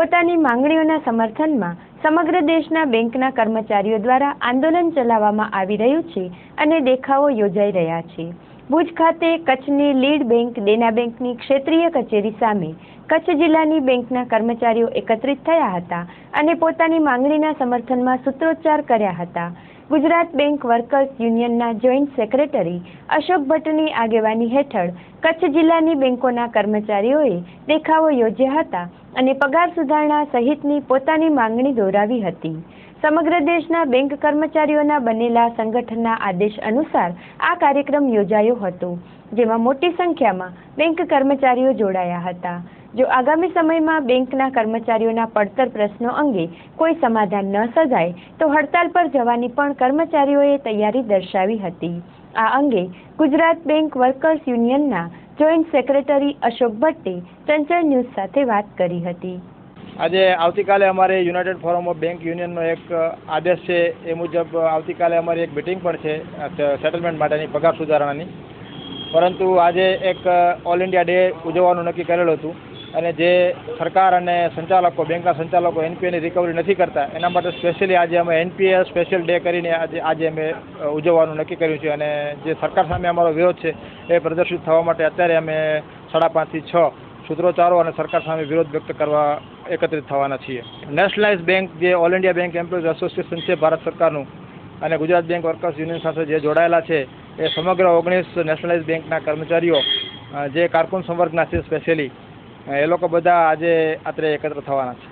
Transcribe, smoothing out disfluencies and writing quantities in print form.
પોતાની માંગણીઓના સમર્થનમાં સમગ્ર દેશના બેંકના કર્મચારીઓ દ્વારા આંદોલન ચલાવવામાં આવી રહ્યું છે અને દેખાવો યોજાઈ રહ્યા છે। ભુજ ખાતે કચ્છની લીડ બેંક દેના બેંકની ક્ષેત્રીય કચેરી સામે કચ્છ જિલ્લાની બેંકના કર્મચારીઓ એકત્રિત થયા હતા અને પોતાની માંગણીના સમર્થનમાં સૂત્રોચ્ચાર કર્યા હતા। ગુજરાત બેંક વર્કર્સ યુનિયનના જોઈન્ટ સેક્રેટરી અશોક ભટ્ટની આગેવાની હેઠળ કચ્છ જિલ્લાની બેંકોના કર્મચારીઓએ દેખાવો યોજ્યા હતા અને પગાર સુધારણા સહિતની પોતાની માંગણી દોહરાવી હતી। સમગ્ર દેશના બેંક કર્મચારીઓના બનેલા સંગઠનના આદેશ અનુસાર આ કાર્યક્રમ યોજાયો હતો, જેમાં મોટી સંખ્યામાં બેંક કર્મચારીઓ જોડાયા હતા। જો આગામી સમયમાં બેંકના કર્મચારીઓના પડતર પ્રશ્નો અંગે કોઈ સમાધાન ન સર્જાય તો હડતાલ પર જવાની પણ કર્મચારીઓએ તૈયારી દર્શાવી હતી। આ અંગે ગુજરાત બેંક વર્કર્સ યુનિયનના જોઈન્ટ સેક્રેટરી અશોક ભટ્ટે ચંચળ ન્યૂઝ સાથે વાત કરી હતી। આજે આવતીકાલે અમારે યુનાઇટેડ ફોરમ ઓફ બેંક યુનિયનનો એક આદેશ છે, એ મુજબ આવતીકાલે અમારી એક મિટિંગ પણ છે સેટલમેન્ટ માટેની, પગાર સુધારણાની। પરંતુ આજે એક ઓલ ઇન્ડિયા ડે ઉજવવાનું નક્કી કરેલું હતું અને જે સરકાર અને સંચાલકો, બેંકના સંચાલકો એનપીએની રિકવરી નથી કરતા એના માટે સ્પેશિયલી આજે અમે એનપીએ સ્પેશિયલ ડે કરીને આજે અમે ઉજવવાનું નક્કી કર્યું છે અને જે સરકાર સામે અમારો વિરોધ છે એ પ્રદર્શિત થવા માટે અત્યારે અમે 5:30 થી 6 સૂત્રોચ્ચારો અને સરકાર સામે વિરોધ વ્યક્ત કરવા એકત્રિત થવાના છીએ। નેશનલાઇઝ બેંક જે all India bank employees association છે ભારત સરકારનું અને ગુજરાત બેંક વર્કર્સ યુનિયન સાથે જે જોડાયેલા છે એ સમગ્ર 19 નેશનલાઇઝ બેંકના કર્મચારીઓ જે કારકુન સંવર્ગના છે સ્પેશિયલી એ લોકો બધા આજે અત્રે એકત્ર થવાના છે।